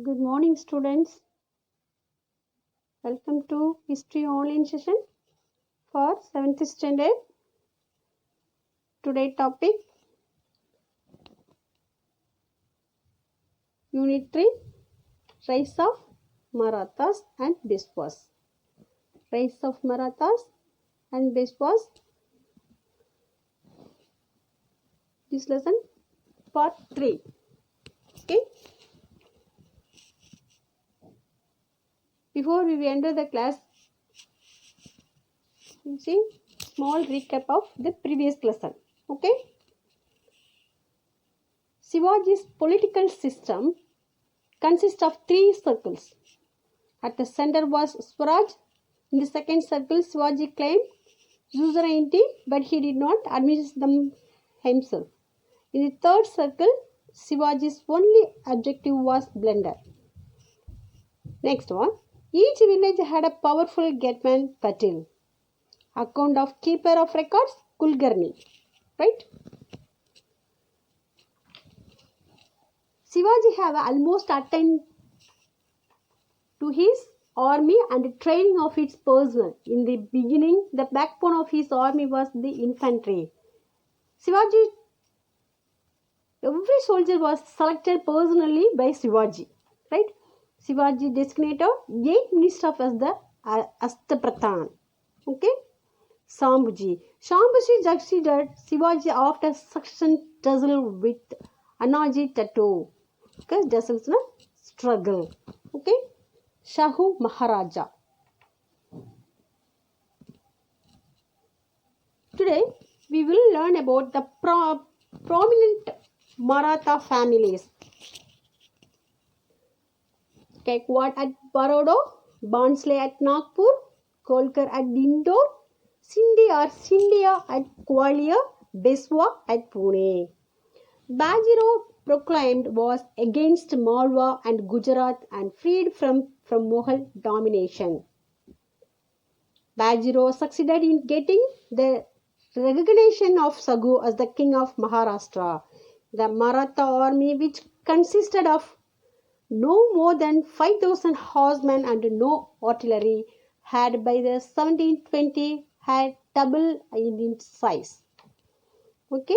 Good morning, students. Welcome to History Online session for 7th standard. Today topic Unit 3 Rise of Marathas and Peshwas. Rise of Marathas and Peshwas. This lesson part 3. Okay. Before we enter the class, you see small recap of the previous lesson. Okay. Shivaji's political system consists of 3 circles. At the center was Swaraj. In the second circle, Shivaji claimed suzerainty, but he did not administer them himself. In the third circle, Shivaji's only objective was plunder. Next one. Each village had a powerful Gatman Patil. Account of keeper of records, Kulkarni. Right? Shivaji have almost attained to his army and training of its personnel. In the beginning, the backbone of his army was the infantry. Shivaji, every soldier was selected personally by Shivaji. Right? Shivaji designated 8 ministers as the Astaprathan. Okay? Shambhuji. Shambhuji succeeded Shivaji after succession tussle with Anaji Tattoo. Okay? Just a struggle. Okay? Shahu Maharaja. Today, we will learn about the prominent Maratha families. Gaikwad at Baroda, Bansley at Nagpur, Kolkar at Indore, Scindia at Gwalior, Peshwa at Pune. Bajirao proclaimed was against Malwa and Gujarat and freed from Mughal domination. Bajirao succeeded in getting the recognition of Sagu as the king of Maharashtra. The Maratha army, which consisted of no more than 5,000 horsemen and no artillery, had by the 1720 had double in its size. Okay.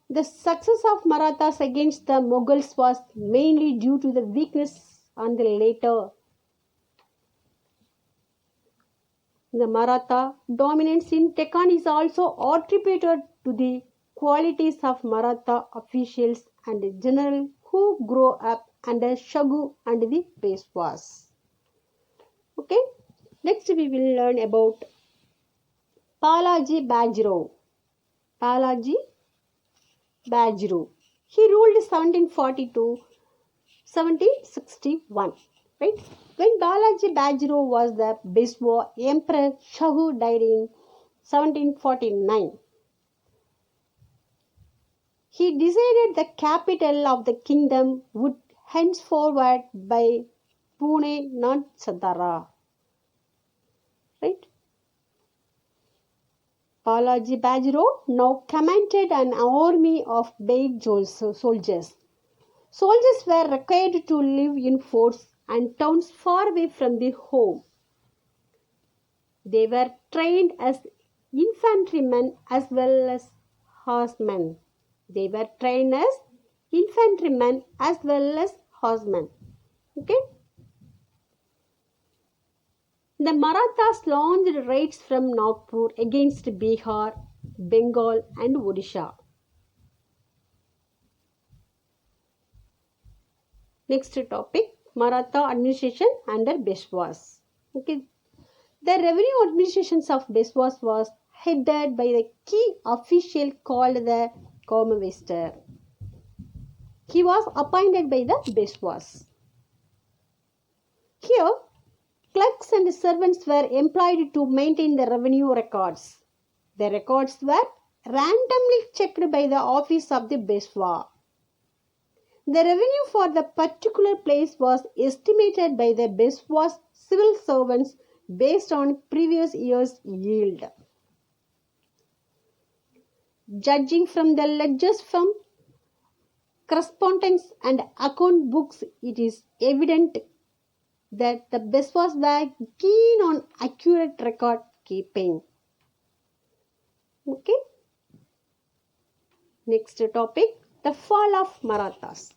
The success of Marathas against the Mughals was mainly due to the weakness on the later. The Maratha dominance in Deccan is also attributed to the qualities of Maratha officials and generals who grew up under Shagu and the Peshwas. Okay. Next we will learn about Balaji Bajirao. Balaji Bajirao. He ruled 1740 to 1761. Right? When Balaji Bajirao was the Peshwa, Emperor Shahu died in 1749. He decided the capital of the kingdom would henceforward be Pune, not Satara. Right? Balaji Bajirao now commanded an army of 8 soldiers. Soldiers were required to live in forts and towns far away from their home. They were trained as infantrymen as well as horsemen. Okay? The Marathas launched raids from Nagpur against Bihar, Bengal and Odisha. Next topic, Maratha administration under Peshwas. Okay. The revenue administrations of Peshwas was headed by the key official called the Commaster. He was appointed by the Peshwas. Here, clerks and servants were employed to maintain the revenue records. The records were randomly checked by the office of the Peshwa. The revenue for the particular place was estimated by the Beswa's civil servants based on previous year's yield. Judging from the ledgers from correspondence and account books, it is evident that the Beswas were keen on accurate record keeping. Okay. Next topic, the fall of Marathas.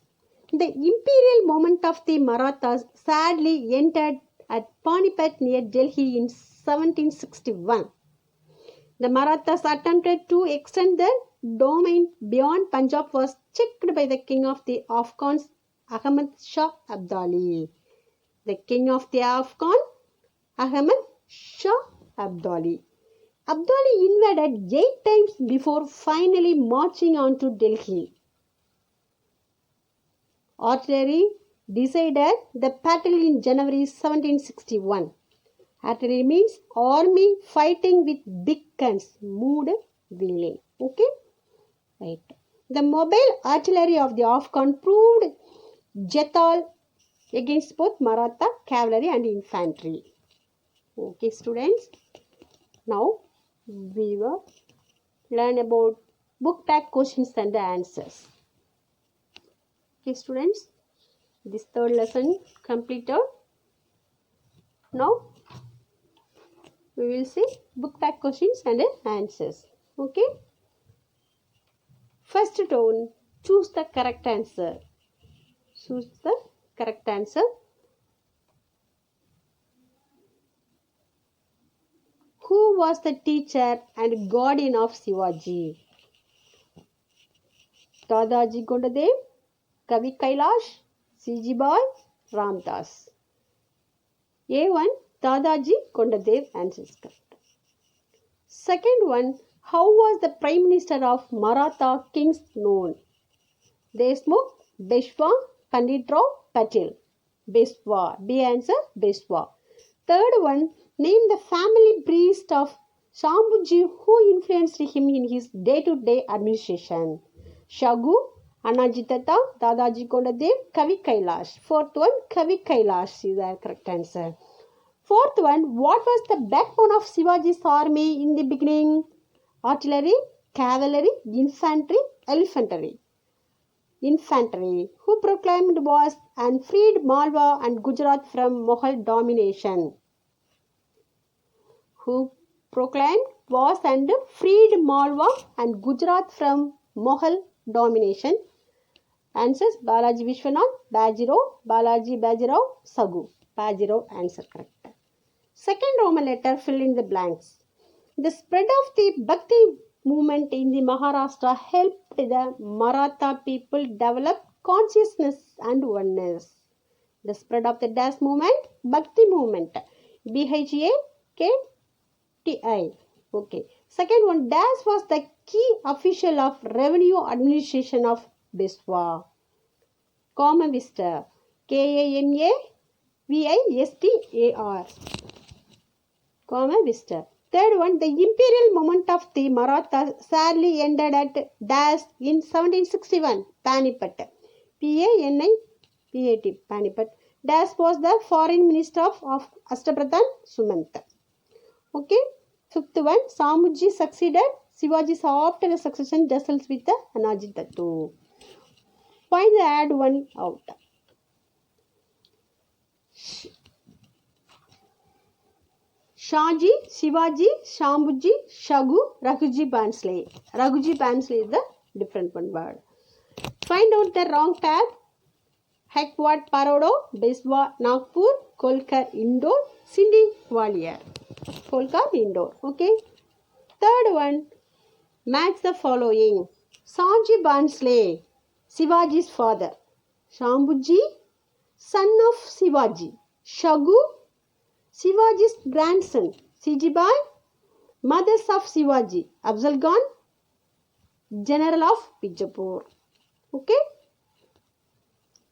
The imperial movement of the Marathas sadly ended at Panipat near Delhi in 1761. The Marathas attempted to extend their domain beyond Punjab was checked by the king of the Afghans, Ahmad Shah Abdali. The king of the Afghan, Ahmad Shah Abdali. Abdali invaded 8 times before finally marching on to Delhi. Artillery decided the battle in January 1761. Artillery means army fighting with big guns, moved wheeling. Okay? Right. The mobile artillery of the Afghan proved lethal against both Maratha cavalry and infantry. Okay, students. Now, we will learn about book back questions and the answers. Okay, students. This third lesson completed. Now, we will see book back questions and answers. Okay. First tone, choose the correct answer. Choose the correct answer. Who was the teacher and guardian of Shivaji? Dadaji Gondadev, Kavi Kailash, C.G. Bai, Ramdas. A1, Dadaji Gondadev, answer is correct. Second one, how was the Prime Minister of Maratha kings known? Deshmukh, Beshwa, Pandit Rao, Patel. Beshwa. B answer, Beshwa. Third one, name the family priest of Shambhuji who influenced him in his day-to-day administration. Shagu, Annaji Datta, Dadaji Gondadev, Kavi Kailash. Fourth one, Kavi Kailash is the correct answer. Fourth one, what was the backbone of Shivaji's army in the beginning? Artillery, cavalry, infantry, elephantry. Infantry, who proclaimed wars and freed Malwa and Gujarat from Mughal domination. Who proclaimed wars and freed Malwa and Gujarat from Mughal domination. Answers, Balaji Vishwanath, Bajirao, Balaji Bajirao, Sagu. Bajirao, answer correct. Second Roman letter, fill in the blanks. The spread of the Bhakti movement in the Maharashtra helped the Maratha people develop consciousness and oneness. The spread of the Das movement, Bhakti movement, Bhakti. Okay. Second one, Das was the key official of revenue administration of Beswa. Kamavistar, Kanavistar. Kamavistar. Third one, the imperial movement of the Marathas sadly ended at Das in 1761, Panipat. Panipat, Panipat. Das was the foreign minister of Ashtabradhan Sumant. Okay. Fifth one, Shambhuji succeeded Shivaji after the succession wrestles with the Annaji Datta. Find the add one out. Shaji, Shivaji, Shambhuji, Shagu, Raghuji Bansley. Raghuji Bansley is the different one word. Find out the wrong tab. Heckwat Parodo, Beswa Nagpur, Kolkar Indore, Sindhi Gwalior. Kolkar Indore. Okay. Third one, match the following. Shaji Bansley, Shivaji's father. Shambhuji, son of Shivaji. Shagu, Shivaji's grandson, C.G. Bai, mothers of Shivaji, Afzal Khan, general of Bijapur. Okay?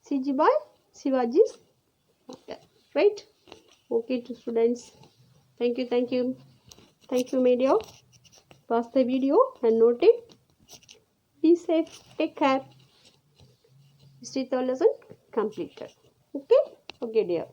C.G. Bai, Shivaji's mother. Right? Okay, to students. Thank you. Thank you, media. Pause the video and note it. Be safe. Take care. History third lesson completed. Okay, okay dear.